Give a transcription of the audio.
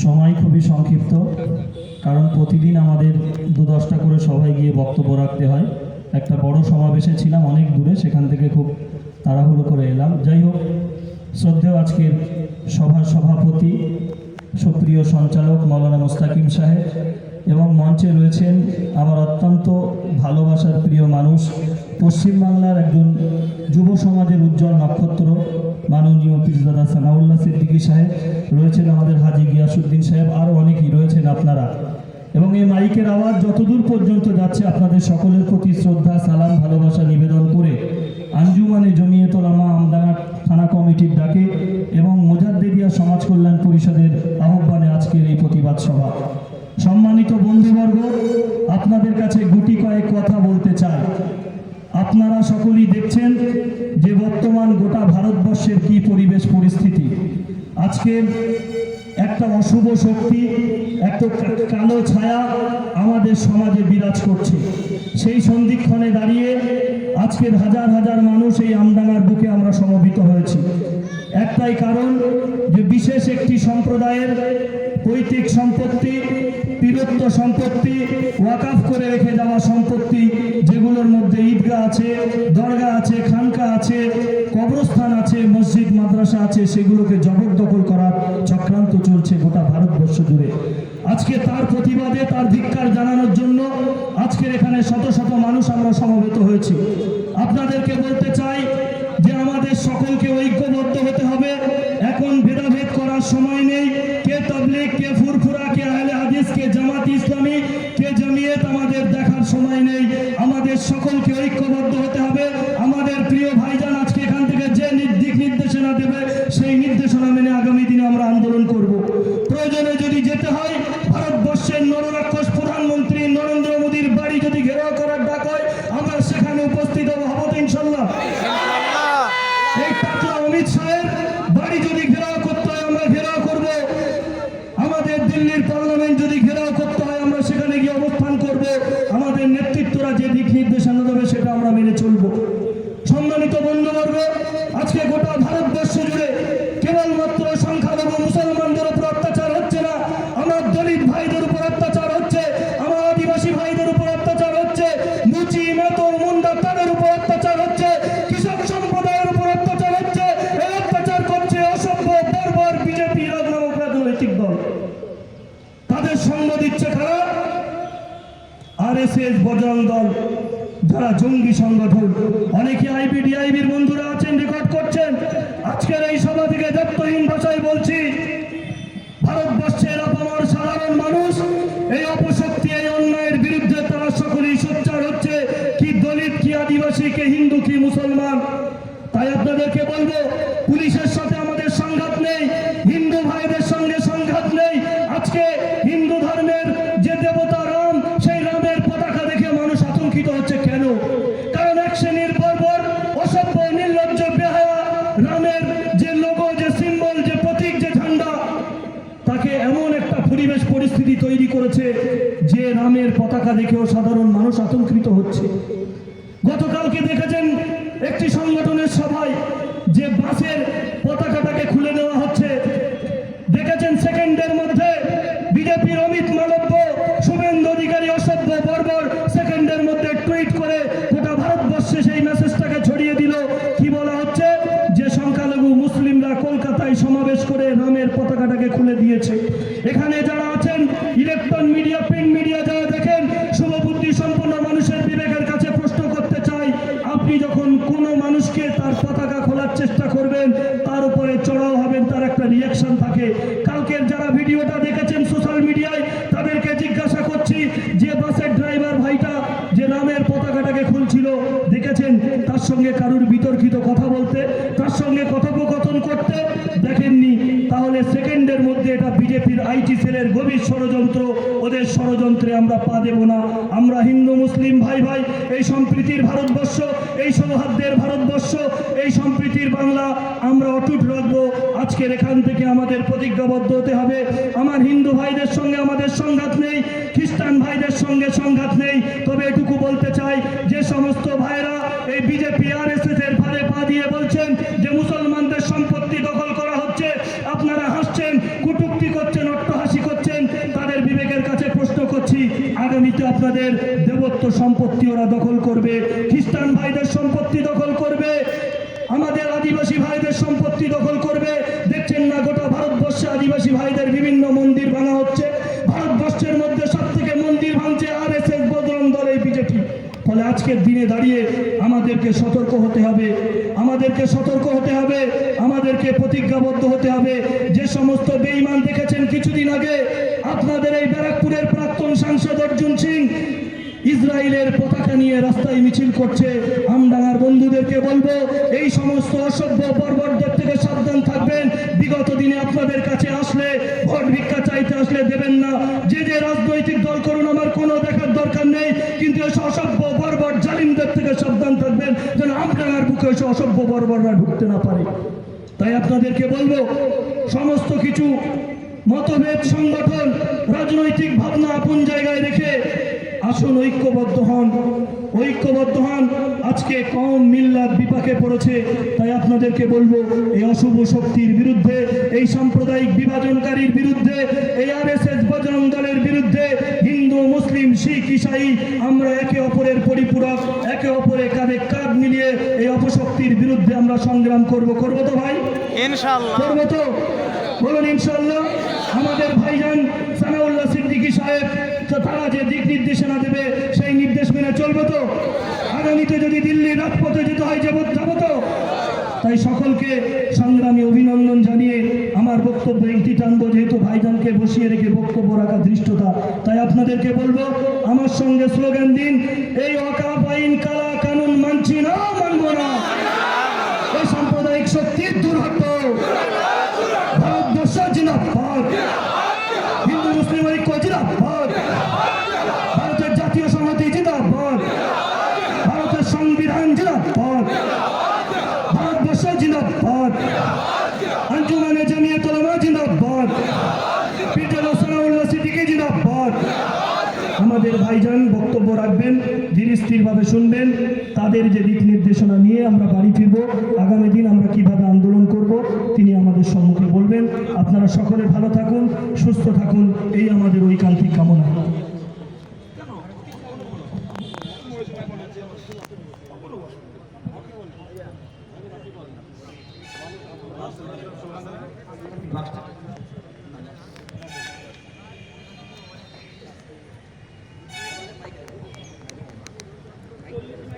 সময় খুবই সংক্ষিপ্ত, কারণ প্রতিদিন আমাদের ২-১০টা করে সবাই গিয়ে বক্তব্য রাখতে হয়। একটা বড় সমাবেশে ছিলাম অনেক দূরে, সেখান থেকে খুব তাড়াহুড়ো করে এলাম। যাই হোক, শ্রদ্ধেয় আজকের সভার সভাপতি সুপ্রিয় সঞ্চালক মৌলানা মুস্তাকিম সাহেব, এবং মঞ্চে রয়েছেন আমার অত্যন্ত ভালোবাসার প্রিয় মানুষ, পশ্চিমবাংলার একজন যুব সমাজের উজ্জ্বল নক্ষত্র মাননীয় পীরজাদা সানাউল্লাহ সিদ্দিকী সাহেব, রয়েছেন আমাদের হাজী গিয়াসউদ্দিন সাহেব, আরও অনেকেই রয়েছেন আপনারা। এবং এই মাইকের আওয়াজ যতদূর পর্যন্ত যাচ্ছে, আপনাদের সকলের প্রতি শ্রদ্ধা, সালাম, ভালোবাসা নিবেদন করে আঞ্জুমানে জমিয়ত উলামা আমডাঙ্গা থানা কমিটির ডাকে এবং মোজাদ্দেদিয়া সমাজ কল্যাণ পরিষদের আহ্বানে আজকের এই প্রতিবাদ সভা। সম্মানিত বন্ধুবর্গ, আপনাদের কাছে গুটি কয়েক কথা বলতে চাই। আপনারা সকলেই দেখছেন যে বর্তমান গোটা ভারতবর্ষের কি পরিবেশ পরিস্থিতি। আজকের একটা অশুভ শক্তি, একটা কালো ছায়া আমাদের সমাজে বিরাজ করছে। সেই সন্ধিক্ষণে দাঁড়িয়ে আজকের হাজার হাজার মানুষ এই আমডাঙ্গার বুকে আমরা সমবেত হয়েছি একটাই কারণ, যে বিশেষ একটি সম্প্রদায়ের পৈতৃক সম্পত্তি, পীরত্ব সম্পত্তি, ওয়াকাফ করে রেখে যাওয়া সম্পত্তি, যেগুলোর মধ্যে ঈদগাহ আছে, দরগা আছে, খানকা আছে, কবরস্থান আছে, মসজিদ মাদ্রাসা আছে, সেগুলোকে জবরদখল করার চক্রান্ত চলছে গোটা ভারতবর্ষ জুড়ে। আজকে তার প্রতিবাদে, তার ধিক্কার জানানোর জন্য আজকের এখানে শত শত মানুষ আমরা সমবেত হয়েছি। আপনাদেরকে বলতে চাই যে আমাদের সকলকে ঐক্যবদ্ধ হতে হবে। এখন ভেদাভেদ করার সময় নেই। কে তাবলীগ, কে ফুরফুরা, কে আহলে হাদিস, কে জামাত ইসলামী, কে জমিয়ত, আমাদের দেখার সময় নেই। আমাদের সকলকে ঐক্যবদ্ধ হতে হবে। আমাদের প্রিয় ভাইজান আজকে এখান থেকে যে দিক নির্দেশনা দেবে, সেই নির্দেশনা মেনে আগামী দিনে আমরা আন্দোলন করব। প্রয়োজনে যদি যেতে হয়, ভারতবর্ষের নররাক্ষস প্রধানমন্ত্রী নরেন্দ্র মোদীর বাড়ি যদি ঘেরাও করার ডাক হয়, আমরা সেখানে উপস্থিত হব তো ইনশাল্লাহ। এই টাকলা অমিত শাহের বাড়ি যদি ঘেরাও করতে হয়, আমরা ঘেরাও করব। আমাদের দিল্লির পার্লামেন্ট যদি ঘেরাও করতে হয়, আমরা সেখানে গিয়ে অবস্থান করব। আমাদের নেতৃত্বরা যে দিক নির্দেশনা দেবে, সেটা আমরা মেনে চলব। সম্মানিত বন্ধুবর্গ, আজকে গোটা ভারতবর্ষ জুড়ে কেবলমাত্র সংখ্যালঘু মুসলমানদের উপর অত্যাচার হচ্ছে না, আমার দলিত ভাইদের উপর অত্যাচার হচ্ছে, আমার আদিবাসী ভাইদের উপর অত্যাচার হচ্ছে, মুচি, মেতর, মুন্ডা তাদের উপর অত্যাচার হচ্ছে, কৃষক সম্প্রদায়ের উপর অত্যাচার হচ্ছে। এই অত্যাচার করছে অসভ্য বর্বর বিজেপি নামক রাজনৈতিক দল। তাদের সঙ্গ দিচ্ছে কারা? আরএসএস, বজরং দল, যারা জঙ্গি সংগঠন। অনেকে আইপিডিআইবির বন্ধুরা আছেন, রেকর্ড করছেন। আজকের এই সভা থেকে দায়িত্বহীন ভাষায় বলছি, ভারতবর্ষের আপামর সাধারণ মানুষ এই অপশক্তি, এই অন্যায়ের বিরুদ্ধে তারা সকলেই সোচ্চার হচ্ছে। কি দলিত, কি আদিবাসী, কে হিন্দু, কি মুসলমান। তাই আপনাদেরকে বলবো, পুলিশের সাথে আমাদের সংঘাত নেই, হিন্দু ভাইদের সঙ্গে সংঘাত নেই। আজকে হিন্দু ধর্মের যে দেবতা রাম, সেই রামের পতাকা দেখে মানুষ আতঙ্কিত হচ্ছে। কেন? কারণ এক শ্রেণীর বর্বর, অসভ্য, নির্লজ্জ, বেহায়া রামের যে লোগো, যে সিম্বল, যে প্রতীক, যে ঝান্ডা, তাকে এমন একটা পরিবেশ পরিস্থিতি তৈরি করেছে যে রামের পতাকা দেখেও সাধারণ মানুষ আতঙ্কিত হচ্ছে। গতকালকে দেখেছেন একটি সংগঠনের সভায় যে বাসের পতাকাটাকে খুলে নেওয়া হচ্ছে। দেখেছেন সেকেন্ডের মধ্যে বিজেপির অমিত মালব্য, শুভেন্দু অধিকারী, অসভ্য বর্বর, সেকেন্ডের মধ্যে টুইট করে গোটা ভারতবর্ষে সেই মেসেজটাকে ছড়িয়ে দিল। কি বলা হচ্ছে? যে সংখ্যালঘু মুসলিমরা কলকাতায় সমাবেশ করে রামের পতাকাটাকে খুলে দিয়েছে। এখানে যারা আছেন, ইলেকট্রন মিডিয়া, প্রিন্ট মিডিয়া, যারা দেখেন, শুভবুদ্ধি সম্পন্ন মানুষের বিবেকের কাছে প্রশ্ন করতে চাই, আপনি যখন কোনো মানুষকে তার পতাকা খোলার চেষ্টা করবেন, তার উপরে চড়াও হবেন, তার একটা রিয়াকশন থাকে। কালকের যারা ভিডিওটা দেখেছেন সোশ্যাল মিডিয়ায়, তাদেরকে জিজ্ঞাসা করছি, যে বাসের ড্রাইভার ভাইটা যে রামের পতাকাটাকে খুলছিল, দেখেছেন তার সঙ্গে কারুর বিতর্কিত কথা বলতে, তার সঙ্গে কথোপকথন করতে? দেখেননি। তাহলে সেকেন্ডের মধ্যে এটা বিজেপির আইটি সেলের গভীর ষড়যন্ত্র। ওদের ষড়যন্ত্রে আমরা পা দেব না। আমরা হিন্দু মুসলিম ভাই ভাই, এই সম্প্রীতির ভারতবর্ষ, এই সৌহার্দ্যের ভারতবর্ষ, এই সম্প্রীতির বাংলা আমরা অটুট রাখবো। আজকের এখান থেকে আমাদের প্রতিজ্ঞাবদ্ধ হতে হবে। আমার হিন্দু ভাইদের সঙ্গে আমাদের সংঘাত নেই, খ্রিস্টান ভাইদের সঙ্গে সংঘাত নেই। তবে এটুকু বলতে চাই, যে সমস্ত ভাইরা এই বিজেপি আরএসএস এর ভারে পা দিয়ে বলছেন যে মুসলমানদের সম্পত্তি দখল করা হচ্ছে, আপনারা হাসছেন, কটূক্তি করছেন, অট্টহাসি আগামীতে আপনাদের দেবত্ব সম্পত্তি ওরা দখল করবে, খ্রিস্টান ভাইদের সম্পত্তি দখল করবে, আমাদের আদিবাসী ভাইদের সম্পত্তি দখল করবে। দেখছেন না গোটা ভারতবর্ষে আদিবাসী ভাইদের বিভিন্ন মন্দির ভাঙা হচ্ছে। ভারতবর্ষের মধ্যে সব থেকে মন্দির ভাঙছে RSS, বজরং দল, এই বিজেপি। ফলে আজকের দিনে দাঁড়িয়ে আমাদেরকে সতর্ক হতে হবে, আমাদেরকে সতর্ক হতে হবে, আমাদেরকে প্রতিজ্ঞাবদ্ধ হতে হবে। যে সমস্ত বেঈমান দেখেছেন কিছুদিন আগে আপনাদের এই ব্যারাকপুরের প্রাক্তন সাংসদ অর্জুন সিং ইসরায়েলের পতাকা নিয়ে রাস্তায় মিছিল করছে, আমডাঙ্গার বন্ধুদেরকে বলবো এই সমস্ত অসভ্য বর্বরদের থেকে সাবধান থাকবেন। বিগত দিনে আপনাদের কাছে আসলে, ভোট ভিক্ষা চাইতে আসলে দেবেন না। যে যে রাজনৈতিক দল করুন আমার কোনো দেখার দরকার নেই, কিন্তু এসব অসভ্য বর্বর জালিমদের থেকে সাবধান থাকবেন, যেন আমডাঙ্গার বুকে এসে অসভ্য বর্বররা ঢুকতে না পারে। তাই আপনাদেরকে বলবো সমস্ত কিছু মতভেদ, সংগঠন, রাজনৈতিক ভাবনা আপন জায়গায় রেখে আসুন ঐক্যবদ্ধ হন, ঐক্যবদ্ধ হন। আজকে কওম মিল্লাত বিপাকে পড়েছে, তাই আপনাদেরকে বলবো এই অশুভ শক্তির বিরুদ্ধে, এই সাম্প্রদায়িক বিভাজনকারীর বিরুদ্ধে, এই RSS বজরং দলের বিরুদ্ধে হিন্দু, মুসলিম, শিখ, ঈসাই আমরা একে অপরের পরিপূরক, একে অপরের কাঁধে কাঁধ মিলিয়ে এই অপশক্তির বিরুদ্ধে আমরা সংগ্রাম করব। করবো তো ভাই? ইনশাআল্লাহ করবো তো? বলুন ইনশাআল্লাহ। আমাদের ভাইজান সানাউল্লাহ সিদ্দিকী সাহেব তারা যে দিক নির্দেশনা দেবে সেই নির্দেশ মেনে চলবো তো? আগামীতে যদি দিল্লির রাজপথে যেতে হয় যাবো তো? তাই সকলকে সংগ্রামী অভিনন্দন জানিয়ে আমার বক্তব্য এইটি টানবো, যেহেতু ভাইজানকে বসিয়ে রেখে বক্তব্য রাখা ধৃষ্টতা। তাই আপনাদেরকে বলবো আমার সঙ্গে স্লোগান দিন, এই ওয়াকফ আইন, কালা কানুন মানছি না, মানবো না। এই সাম্প্রদায়িক শক্তির দূর হটো, ভারতবর্ষ জিন্দাবাদ, হিন্দু মুসলিম ঐক্য জিন্দাবাদ, ভারতের জাতীয় সংহতি জিন্দাবাদ, ভারতের সংবিধান জিন্দাবাদ, ভারতবর্ষ জিন্দাবাদ, আঞ্জুমানে জামিয়াত উলামা জিন্দাবাদ, পিটার সানাউল্লাহ সিদ্দিকী জিন্দাবাদ। আমাদের ভাইজান বক্তব্য রাখবেন, ধীর স্থিরভাবে শুনবেন, তাদের যে দিক নির্দেশনা নিয়ে আমরা বাড়ি ফিরবো, আগামী দিন আমরা কিভাবে আন্দোলন করব তিনি আমাদের সম্মুখে বলবেন। আপনারা সকলে ভালো থাকুন, সুস্থ থাকুন, এই আমাদের ঐকান্তিক কামনা। Last